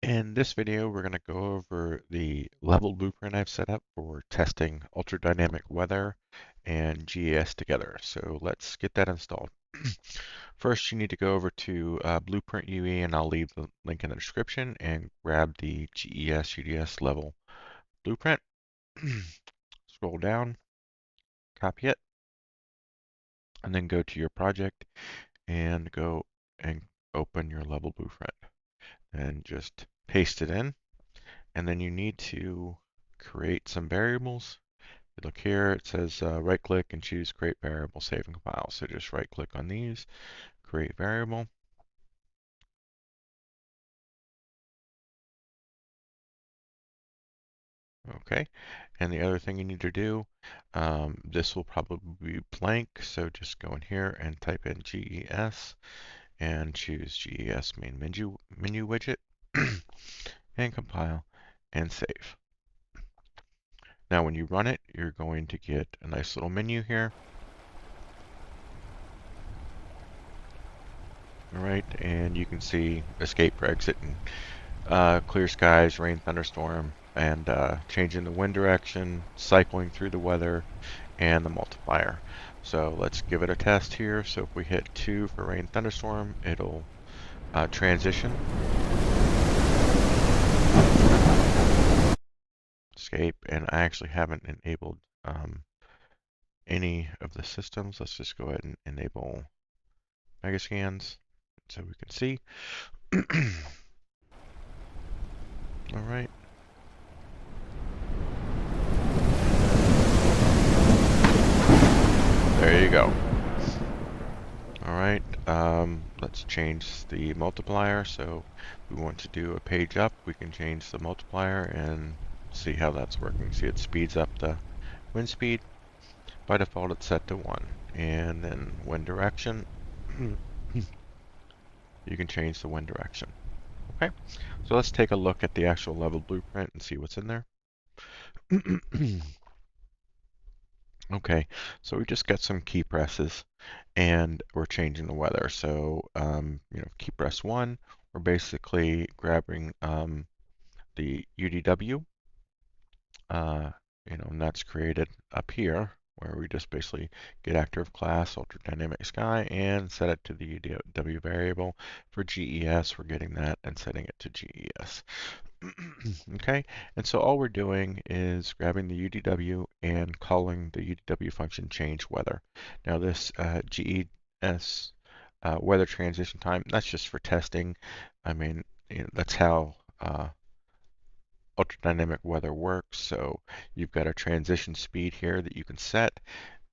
In this video, we're going to go over the level blueprint I've set up for testing ultradynamic weather and GES together. So let's get that installed. First, you need to go over to Blueprint UE, and I'll leave the link in the description, and grab the GES UDS level blueprint. Scroll down, copy it, and then go to your project and go and open your level blueprint and just paste it in. And then you need to create some variables. You look here, it says right click and choose create variable, save and compile. So just right click on these, create variable. Okay, and the other thing you need to do, this will probably be blank, so just go in here and type in GES and choose GES main menu widget and compile and save. Now when you run it, you're going to get a nice little menu here. All right, and you can see escape for exit and clear skies, rain, thunderstorm, and changing the wind direction, cycling through the weather, and the multiplier. So let's give it a test here. So if we hit 2 for rain, thunderstorm, it'll transition, escape, and I actually haven't enabled any of the systems. Let's just go ahead and enable Megascans so we can see. All right. There you go. All right, let's change the multiplier. So we want to do a page up. We can change the multiplier and see how that's working. See, it speeds up the wind speed. By default, it's set to 1. And then wind direction, you can change the wind direction. Okay, so let's take a look at the actual level blueprint and see what's in there. Okay, so we just got some key presses and we're changing the weather. So, key press 1, we're basically grabbing the UDW, and that's created up here where we just basically get active class, ultradynamic sky, and set it to the UDW variable. For GES, we're getting that and setting it to GES. Okay, and so all we're doing is grabbing the UDW and calling the UDW function change weather. Now this GES weather transition time, that's just for testing. I mean, that's how ultradynamic weather works. So you've got a transition speed here that you can set,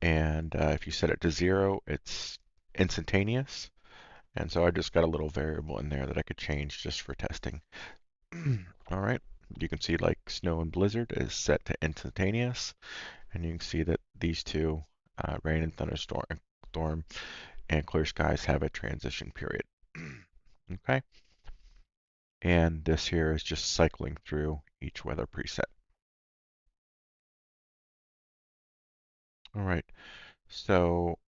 and if you set it to 0, it's instantaneous. And so I just got a little variable in there that I could change just for testing. All right, you can see like snow and blizzard is set to instantaneous, and you can see that these two, rain and thunderstorm, storm, and clear skies, have a transition period. Okay, and this here is just cycling through each weather preset. All right, so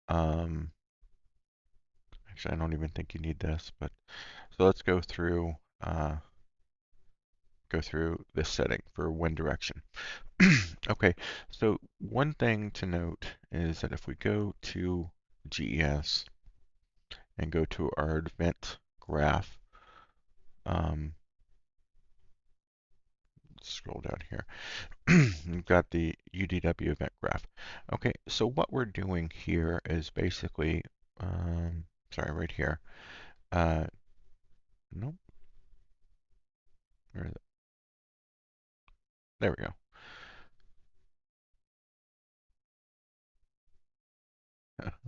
actually I don't even think you need this, but so let's go through this setting for wind direction. Okay, so one thing to note is that if we go to GES and go to our event graph, scroll down here, we've got the UDW event graph. Okay, so what we're doing here is basically, sorry, right here. Nope, where is it? There we go.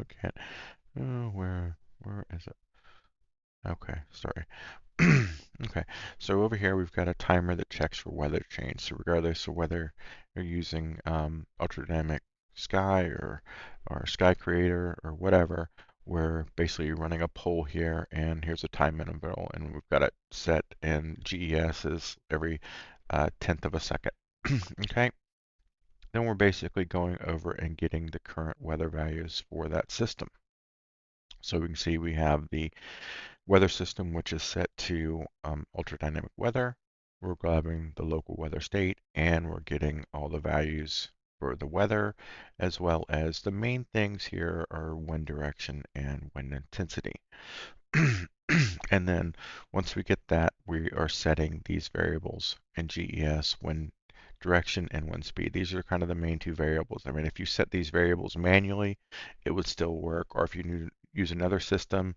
Okay, where is it? Okay, sorry. Okay, so over here we've got a timer that checks for weather change. So regardless of whether you're using ultradynamic sky or sky creator or whatever, we're basically running a poll here, and here's a time interval, and we've got it set in GES as every 10th of a second. Okay, then we're basically going over and getting the current weather values for that system. So we can see we have the weather system, which is set to ultra dynamic weather. We're grabbing the local weather state and we're getting all the values for the weather, as well as the main things here are wind direction and wind intensity. And then once we get that, we are setting these variables in GES, wind direction and wind speed. These are kind of the main two variables. I mean, if you set these variables manually, it would still work. Or if you use another system,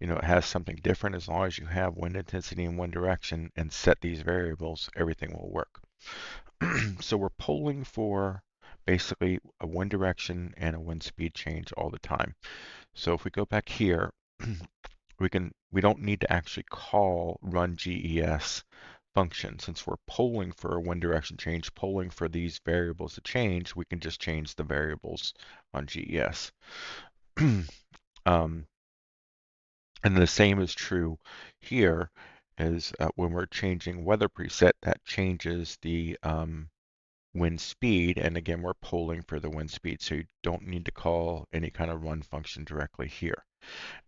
it has something different. As long as you have wind intensity and wind direction and set these variables, everything will work. So we're polling for basically a wind direction and a wind speed change all the time. So if we go back here, we don't need to actually call run GES function. Since we're polling for a wind direction change, polling for these variables to change, we can just change the variables on GES. um, and the same is true here as when we're changing weather preset, that changes the wind speed. And again, we're polling for the wind speed, so you don't need to call any kind of run function directly here.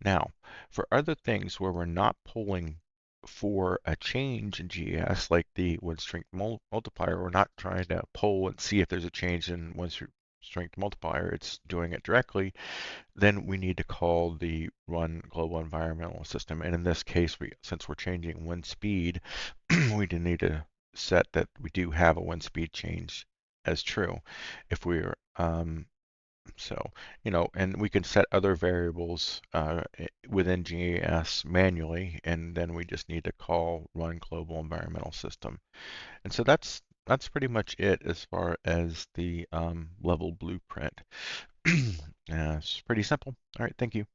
Now, for other things where we're not polling for a change in GES, like the wind strength multiplier, we're not trying to poll and see if there's a change in wind strength multiplier, it's doing it directly, then we need to call the run global environmental system. And in this case, since we're changing wind speed, we do need to set that we do have a wind speed change as true. If we're and we can set other variables within GES manually, and then we just need to call run global environmental system. And so that's pretty much it as far as the level blueprint. It's pretty simple. All right, thank you.